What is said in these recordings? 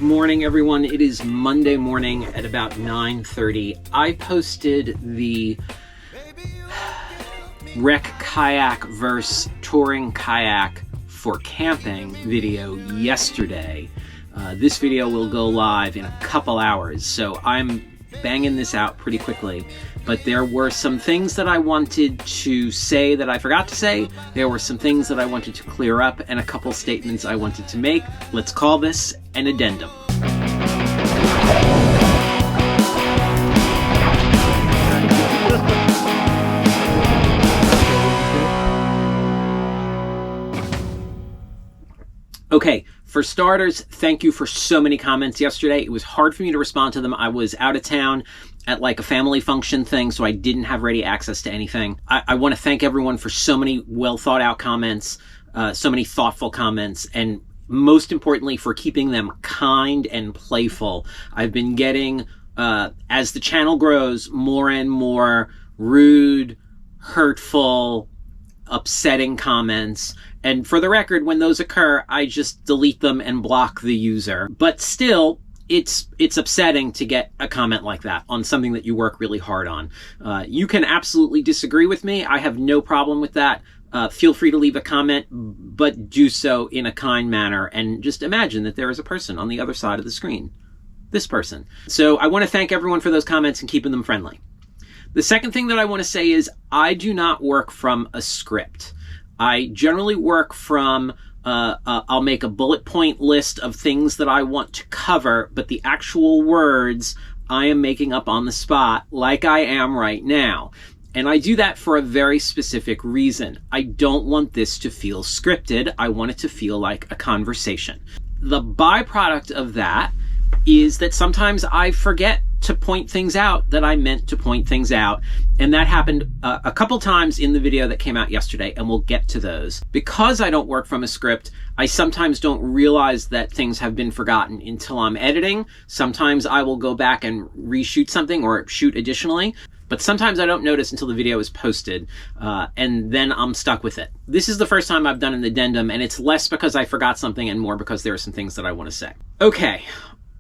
Good morning, everyone. It is Monday morning at about 9:30. I posted the Rec Kayak versus Touring Kayak for camping video yesterday. This video will go live in a couple hours, so I'm banging this out pretty quickly. But there were some things that I wanted to say that I forgot to say. There were some things that I wanted to clear up and a couple statements I wanted to make. Let's call this an addendum. Okay, for starters, thank you for so many comments yesterday. It was hard for me to respond to them. I was out of town at like a family function thing, so I didn't have ready access to anything. I want to thank everyone for so many well thought out comments, so many thoughtful comments, and most importantly for keeping them kind and playful. I've been getting, as the channel grows, more and more rude, hurtful, upsetting comments. And for the record, when those occur, I just delete them and block the user. But still, it's upsetting to get a comment like that on something that you work really hard on. You can absolutely disagree with me. I have no problem with that. Feel free to leave a comment, but do so in a kind manner. And just imagine that there is a person on the other side of the screen. This person. So I want to thank everyone for those comments and keeping them friendly. The second thing that I want to say is I do not work from a script. I generally work from, I'll make a bullet point list of things that I want to cover, but the actual words I am making up on the spot like I am right now. And I do that for a very specific reason. I don't want this to feel scripted. I want it to feel like a conversation. The byproduct of that is that sometimes I forget to point things out that I meant to point things out. And that happened a couple times in the video that came out yesterday, and we'll get to those. Because I don't work from a script, I sometimes don't realize that things have been forgotten until I'm editing. Sometimes I will go back and reshoot something or shoot additionally. But sometimes I don't notice until the video is posted, and then I'm stuck with it. This is the first time I've done an addendum, and it's less because I forgot something and more because there are some things that I want to say. Okay,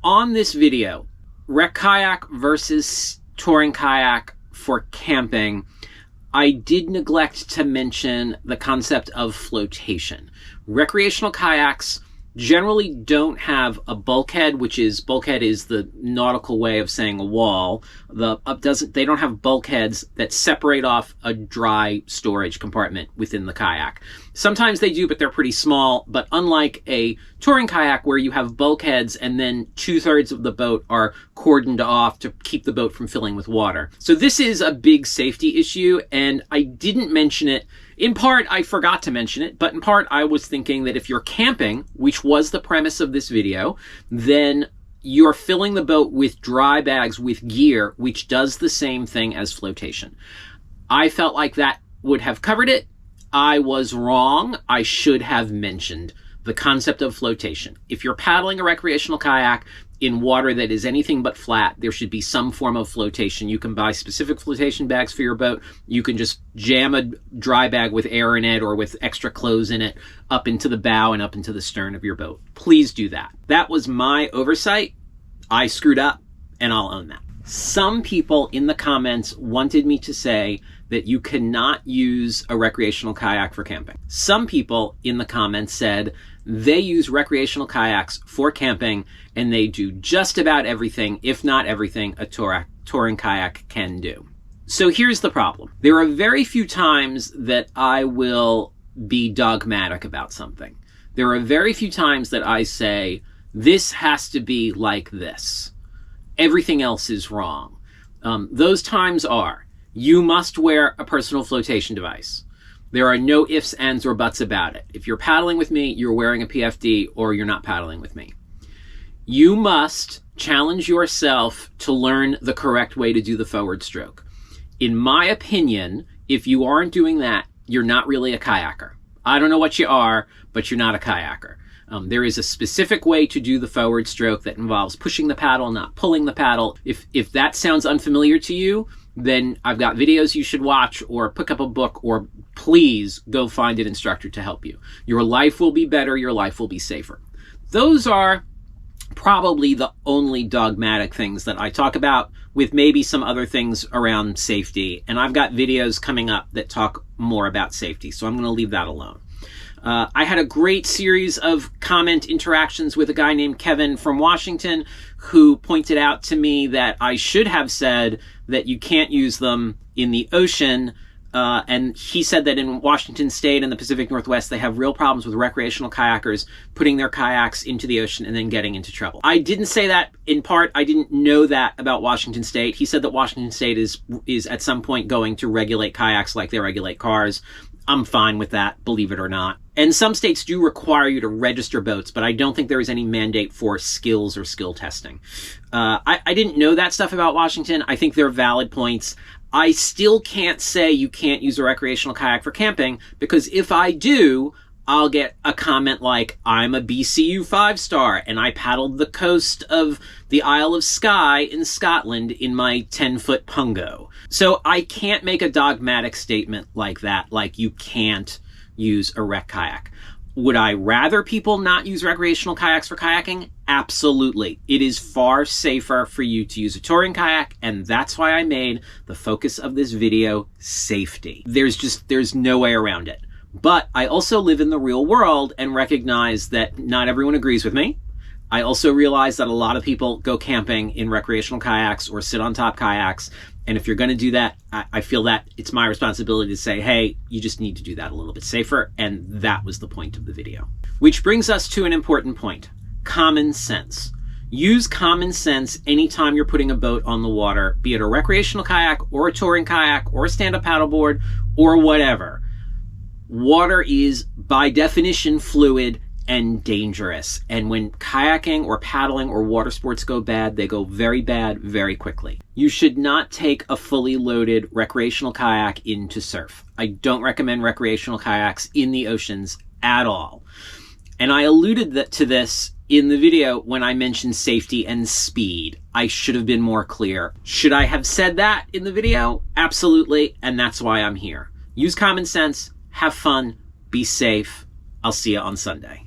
on this video, Rec Kayak versus Touring Kayak for camping, I did neglect to mention the concept of flotation. Recreational kayaks generally don't have a bulkhead, bulkhead is the nautical way of saying a wall. They don't have bulkheads that separate off a dry storage compartment within the kayak. Sometimes they do, but they're pretty small. But unlike a touring kayak where you have bulkheads and then 2/3 of the boat are cordoned off to keep the boat from filling with water. So this is a big safety issue, and I didn't mention it. In part, I forgot to mention it, but in part, I was thinking that if you're camping, which was the premise of this video, then you're filling the boat with dry bags with gear, which does the same thing as flotation. I felt like that would have covered it. I was wrong. I should have mentioned the concept of flotation. If you're paddling a recreational kayak in water that is anything but flat, there should be some form of flotation. You can buy specific flotation bags for your boat. You can just jam a dry bag with air in it or with extra clothes in it up into the bow and up into the stern of your boat. Please do that. That was my oversight. I screwed up, and I'll own that. Some people in the comments wanted me to say that you cannot use a recreational kayak for camping. Some people in the comments said they use recreational kayaks for camping, and they do just about everything, if not everything, a touring kayak can do. So here's the problem. There are very few times that I will be dogmatic about something. There are very few times that I say, this has to be like this. Everything else is wrong. Those times are, you must wear a personal flotation device. There are no ifs, ands, or buts about it. If you're paddling with me, you're wearing a PFD, or you're not paddling with me. You must challenge yourself to learn the correct way to do the forward stroke. In my opinion, if you aren't doing that, you're not really a kayaker. I don't know what you are, but you're not a kayaker. There is a specific way to do the forward stroke that involves pushing the paddle, not pulling the paddle. If that sounds unfamiliar to you, then I've got videos you should watch, or pick up a book, or please go find an instructor to help you. Your life will be better. Your life will be safer. Those are probably the only dogmatic things that I talk about, with maybe some other things around safety. And I've got videos coming up that talk more about safety, so I'm going to leave that alone. I had a great series of comment interactions with a guy named Kevin from Washington, who pointed out to me that I should have said that you can't use them in the ocean. And he said that in Washington State and the Pacific Northwest, they have real problems with recreational kayakers putting their kayaks into the ocean and then getting into trouble. I didn't say that. In part, I didn't know that about Washington State. He said that Washington State is at some point going to regulate kayaks like they regulate cars. I'm fine with that, believe it or not. And some states do require you to register boats, but I don't think there is any mandate for skills or skill testing. I didn't know that stuff about Washington. I think they're valid points. I still can't say you can't use a recreational kayak for camping, because if I do, I'll get a comment like, I'm a BCU 5-star and I paddled the coast of the Isle of Skye in Scotland in my 10-foot pungo. So I can't make a dogmatic statement like that, like you can't use a rec kayak. Would I rather people not use recreational kayaks for kayaking? Absolutely. It is far safer for you to use a touring kayak, and that's why I made the focus of this video safety. There's no way around it. But I also live in the real world and recognize that not everyone agrees with me. I also realize that a lot of people go camping in recreational kayaks or sit on top kayaks. And if you're going to do that, I feel that it's my responsibility to say, hey, you just need to do that a little bit safer. And that was the point of the video. Which brings us to an important point: common sense. Use common sense anytime you're putting a boat on the water, be it a recreational kayak or a touring kayak or a stand-up paddleboard or whatever. Water is, by definition, fluid and dangerous. And when kayaking or paddling or water sports go bad, they go very bad very quickly. You should not take a fully loaded recreational kayak in to surf. I don't recommend recreational kayaks in the oceans at all. And I alluded to this in the video when I mentioned safety and speed. I should have been more clear. Should I have said that in the video? Absolutely. And that's why I'm here. Use common sense, have fun, be safe. I'll see you on Sunday.